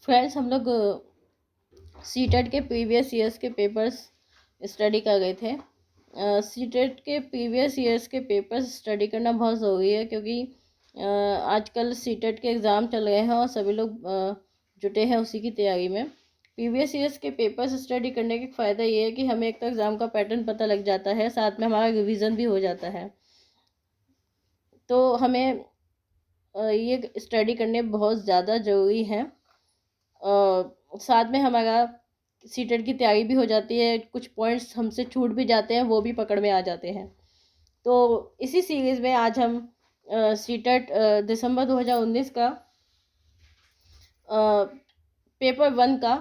Friends, हम लोग CTET के प्रीवियस ईयर्स के पेपर्स स्टडी कर गए थे। सीटेट के प्रीवियस ईयर्स के पेपर्स स्टडी करना बहुत ज़रूरी है, क्योंकि आजकल सीटेट के एग्ज़ाम चल रहे हैं और सभी लोग जुटे हैं उसी की तैयारी में। प्रीवियस ईयर्स के पेपर्स स्टडी करने का फ़ायदा ये है कि हमें एक तो एग्ज़ाम का पैटर्न पता लग जाता है, साथ में हमारा रिवीजन भी हो जाता है। तो हमें ये स्टडी करने बहुत ज़्यादा ज़रूरी है। साथ में हमारा सीटेट की तैयारी भी हो जाती है, कुछ पॉइंट्स हमसे छूट भी जाते हैं, वो भी पकड़ में आ जाते हैं। तो इसी सीरीज़ में आज हम सीटेट दिसंबर 2019 का पेपर 1 का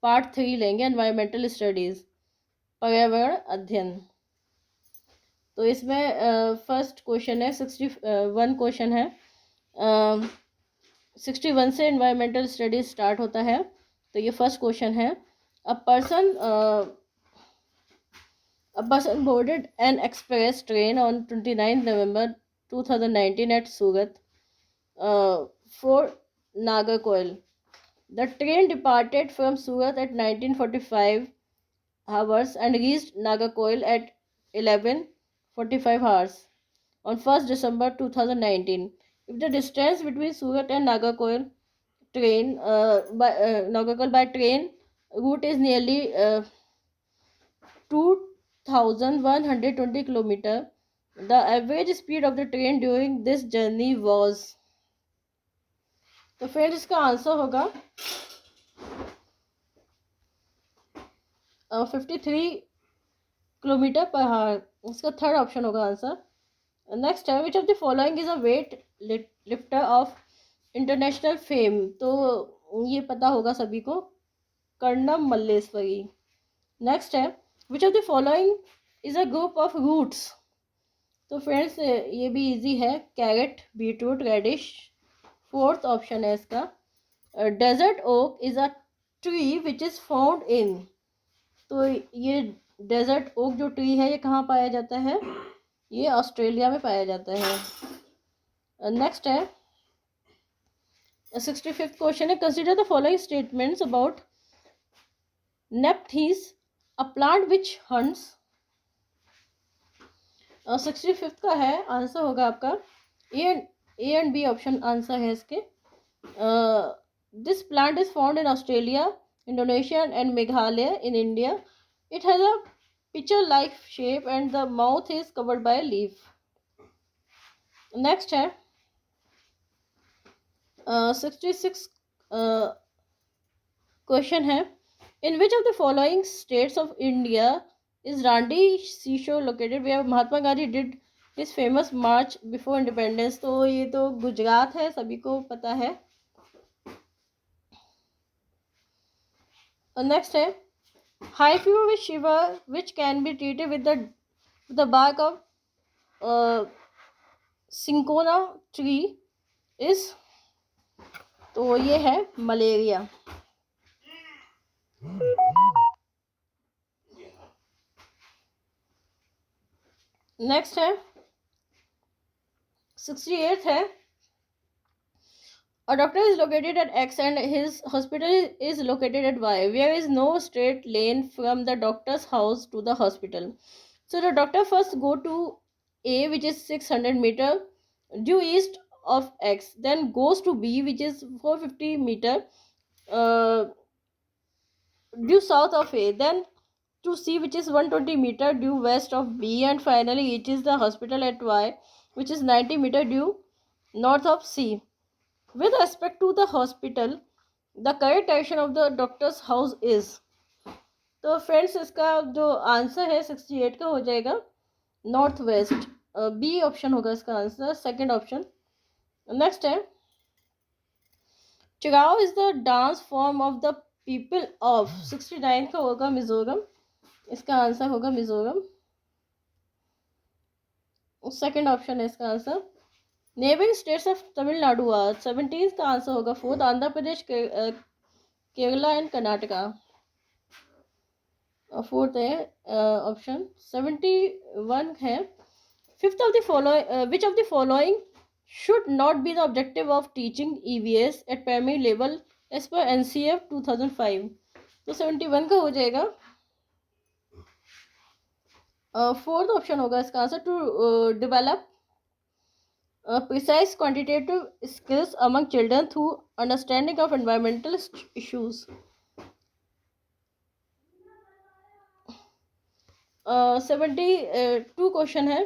पार्ट 3 लेंगे, एनवायरमेंटल स्टडीज़, पर्यावरण अध्ययन। तो इसमें फर्स्ट क्वेश्चन है 61 क्वेश्चन है। 61 से एनवायरमेंटल स्टडीज स्टार्ट होता है। तो ये फर्स्ट क्वेश्चन है, a person boarded an express train on 29 November 2019 at Surat for Nagarcoil. The train departed from Surat at 19:45 hours and reached Nagarcoil at 11:45 hours on 1st December 2019. If the distance between Surat and Nagarcoil by train route is nearly 2,120 kilometer, the average speed of the train during this journey was। तो friends, इसका answer होगा 53 kilometre per hour. इसका third option होगा answer. Next है, which of the following is a weight lifter of international fame. तो ये पता होगा सभी को, कर्णम मल्लेश्वरी। नेक्स्ट है, which of the following is a group of roots. तो फ्रेंड्स, ये भी इजी है, carrot, beetroot, radish. Fourth option है इसका, desert oak is a tree which is found in. तो ये डेजर्ट ओक जो ट्री है, ये कहाँ पाया जाता है? ये ऑस्ट्रेलिया में पाया जाता है। नेक्स्ट है 65th क्वेश्चन है, consider the following statements about nepenthes, a plant which hunts. 65th का है, आंसर होगा आपका A and B option answer है इसके। This plant is found in Australia, Indonesia and Meghalaya in India. It has a pitcher like shape and the mouth is covered by a leaf. Next है 66 question है, in which of the following states of India is Randi seashore located where Mahatma Gandhi did his famous march before independence। तो ये तो गुजरात है, सभी को पता है। नेक्स्ट है, high fever with shiver which can be treated with the bark of cinchona tree इस। तो ये है मलेरिया। नेक्स्ट है 68th है, a doctor is located at X and his hospital is located at Y, where is no straight lane from the doctor's house to the hospital. So the doctor first go to A, which is 600 meter due east of X, then goes to B, which is 450 meter due south of A, then to C, which is 120 meter due west of B, and finally reaches the hospital at Y, which is 90 meter due north of C. With respect to the hospital, the correct direction of the doctor's house is। तो friends, इसका जो answer है 68 का हो जाएगा north west. B option होगा इसका answer, second option. Next है, चिगाओ is the dance form of the people of. 69 का होगा मिजोरम, इसका आंसर होगा मिजोरम, सेकंड ऑप्शन है इसका answer. Neighbouring states of Tamil Nadu. 17 का आंसर होगा fourth, Andhra Pradesh, Kerala and Karnataka. Fourth है ऑप्शन। 71 है, fifth of the following which of the following should not be the objective of teaching EVS at primary level as per NCF 2005। तो 71 का हो जाएगा। Fourth option होगा इसका answer, to develop precise quantitative skills among children through understanding of environmental issues। 72 question है,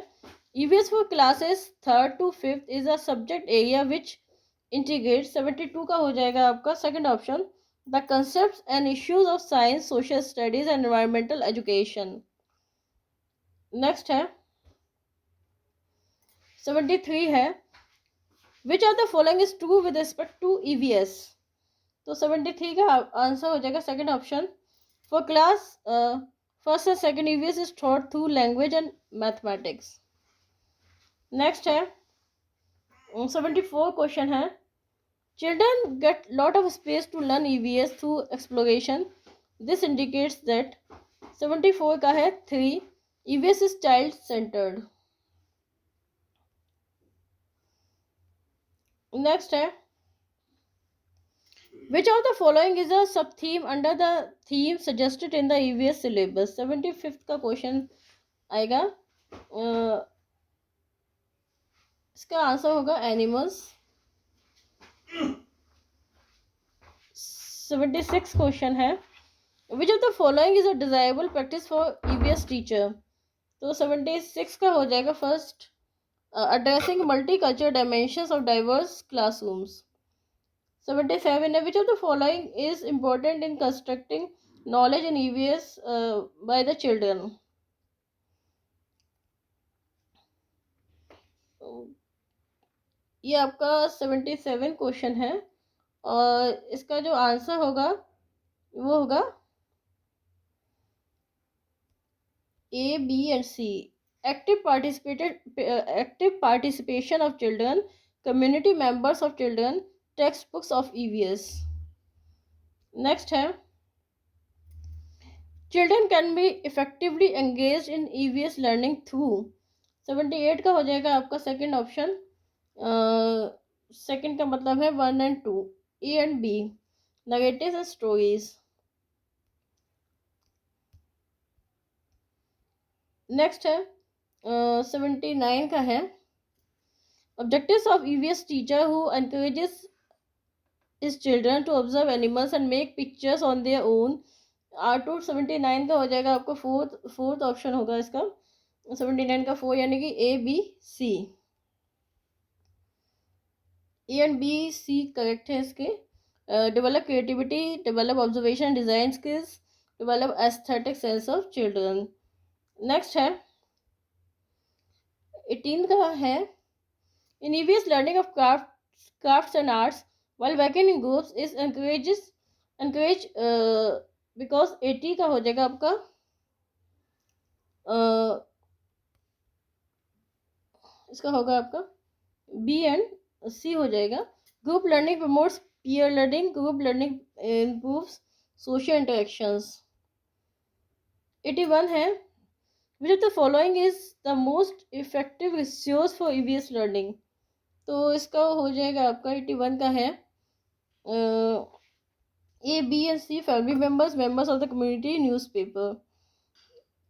EVS for classes 3rd to 5th is a subject area which integrates। 72 का हो जाएगा आपका second option, the concepts and issues of science, social studies and environmental education। Next है 73 है, which of the following is true with respect to EVS। तो 73 का answer हो जाएगा second option, for class first and second EVS is taught through language and mathematics। Next है 74 question है, children get lot of space to learn EVS through exploration, this indicates that। 74 का है 3, EVS is child centered। Next है, which of the following is a sub theme under the theme suggested in the EVS syllabus। 75th का question आएगा, इसका answer होगा animals. 76 question है, which of the following is a desirable practice for EVS teacher। तो 76 का हो जाएगा first, addressing multicultural dimensions of diverse classrooms। 77 है, which of the following is important in constructing knowledge in EVS by the children। ये आपका 77 question है और इसका जो आंसर होगा वो होगा A, B and C। active participation of children, community members of children, textbooks of EVS। Next है, children can be effectively engaged in EVS learning through। 78 का हो जाएगा आपका सेकंड ऑप्शन, सेकंड का मतलब है 1 and 2, A and B, narratives and stories। Next है 79 का है, objectives of EVS teacher who encourages his children to observe animals and make pictures on their own are to। 79 का हो जाएगा आपको फोर्थ ऑप्शन होगा इसका, 79 का 4 यानी कि A, B, C। A and B, C correct है इसके। Develop creativity, develop observation design skills, develop aesthetic sense of children. Next है 18 का है, इन EVS learning of crafts and arts while working in groups is encouraged because 80 का हो जाएगा आपका इसका होगा आपका B and C हो जाएगा। Group learning promotes peer learning, group learning improves social interactions। 81 है, which of the following is the most effective resource for EVS learning। तो इसका हो जाएगा आपका 81 का है A, B and C, family members of the community, newspaper.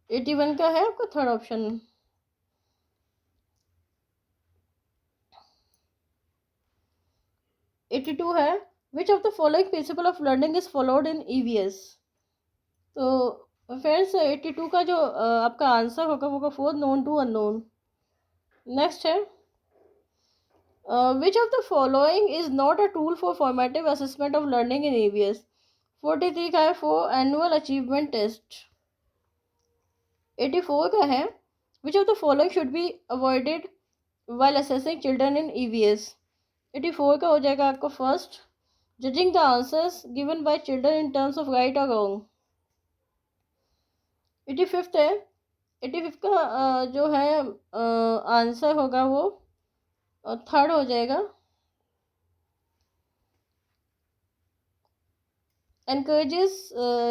81 का है आपका थर्ड ऑप्शन। 82 है, which of the following principle of learning is followed in EVS। तो फ्रेंड्स 82 का जो आपका आंसर होगा वो fourth, known to unknown. Next है, which of the following is not a tool for formative assessment of learning in EVS। 43 का है for annual achievement test। 84 का है, which of the following should be avoided while assessing children in EVS। 84 का हो जाएगा आपको first, judging the answers given by children in terms of right or wrong। 85th है, 85 का जो है आंसर होगा वो थर्ड हो जाएगा, encourages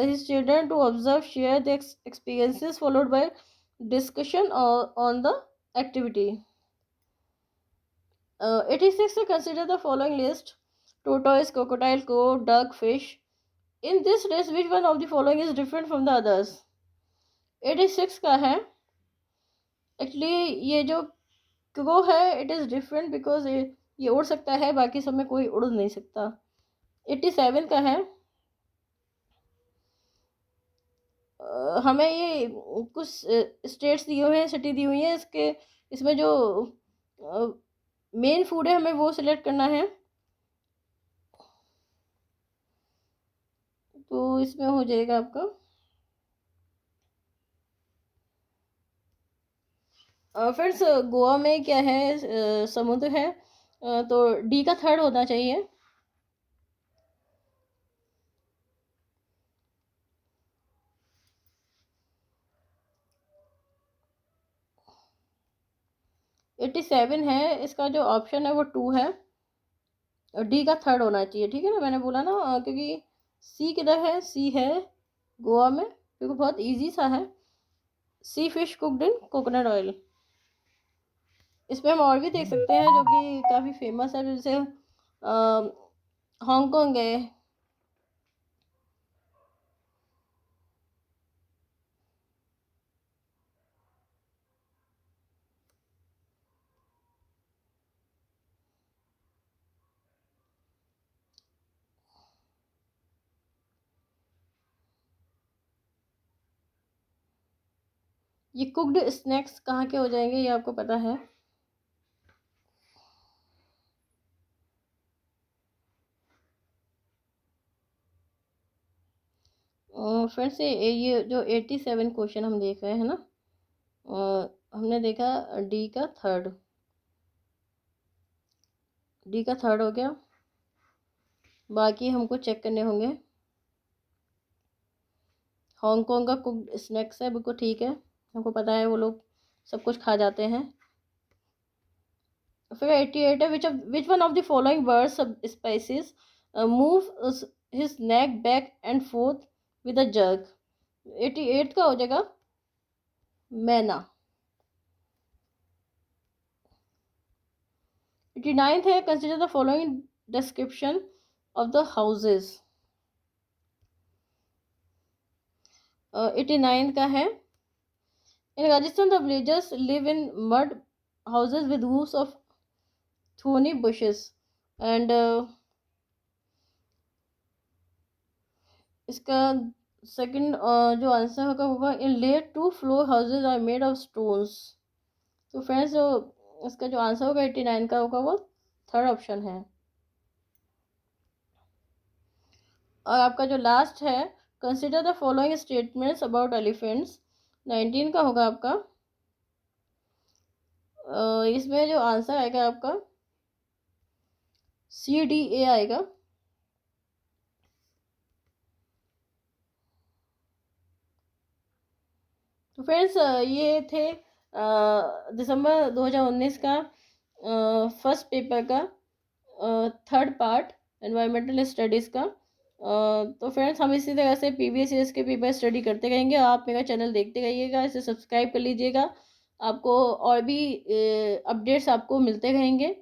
his children to observe, share their experiences followed by discussion on the activity। 86 से consider the following list tortoise, crocodile, crow, duck, fish. In this list, which one of the following is different from the others? 86 का है. Actually ये जो crow है it is different because ये उड़ सकता है, बाकी सब में कोई उड़ नहीं सकता. 87 का है. हमें ये कुछ स्टेट्स दिए हुए हैं, सिटी दी हुई है, इसमें जो मेन फूड है हमें वो सिलेक्ट करना है. तो इसमें हो जाएगा आपका फ्रेंड्स गोवा में क्या है, समुद्र है, तो डी का थर्ड होना चाहिए. एट्टी सेवन है, इसका जो ऑप्शन है वो 2 है, और डी का थर्ड होना चाहिए. ठीक है ना, मैंने बोला ना, क्योंकि सी किधर है, सी है गोवा में, क्योंकि बहुत इजी सा है. Sea fish cooked in coconut oil. इसमें हम और भी देख सकते हैं जो कि काफ़ी फेमस है, जैसे हांगकांग है. ये कुकड स्नैक्स कहाँ के हो जाएंगे, ये आपको पता है. फ्रेंड्स ये जो 87 क्वेश्चन हम देख रहे हैं ना, हमने देखा डी का थर्ड हो गया. बाकी हमको चेक करने होंगे. हांगकांग का कुकड स्नैक्स है, बिल्कुल ठीक है, हमको पता है वो लोग सब कुछ खा जाते हैं. फिर 88 है, which one of the following birds species move his neck back and forth with a jerk. 88 का हो जाएगा मैना. 89th है, consider the following description of the houses. 89 का है, in Rajasthan the villagers live in mud houses with roofs of thorny bushes. And इसका second जो answer होगा in layer 2 floor houses are made of stones. तो friends जो इसका जो answer होगा 89 का होगा वो थर्ड ऑप्शन है. और आपका जो लास्ट है, consider the following statements about elephants. 19 का होगा आपका. इसमें जो आंसर आएगा आपका CDA आएगा. तो फ्रेंड्स ये थे दिसंबर 2019 का फर्स्ट पेपर का थर्ड पार्ट एनवायरमेंटल स्टडीज़ का. तो फ्रेंड्स हम इसी तरह से PVSS के पेपर स्टडी करते रहेंगे. आप मेरा चैनल देखते रहिएगा, इसे सब्सक्राइब कर लीजिएगा. आपको और भी अपडेट्स आपको मिलते रहेंगे.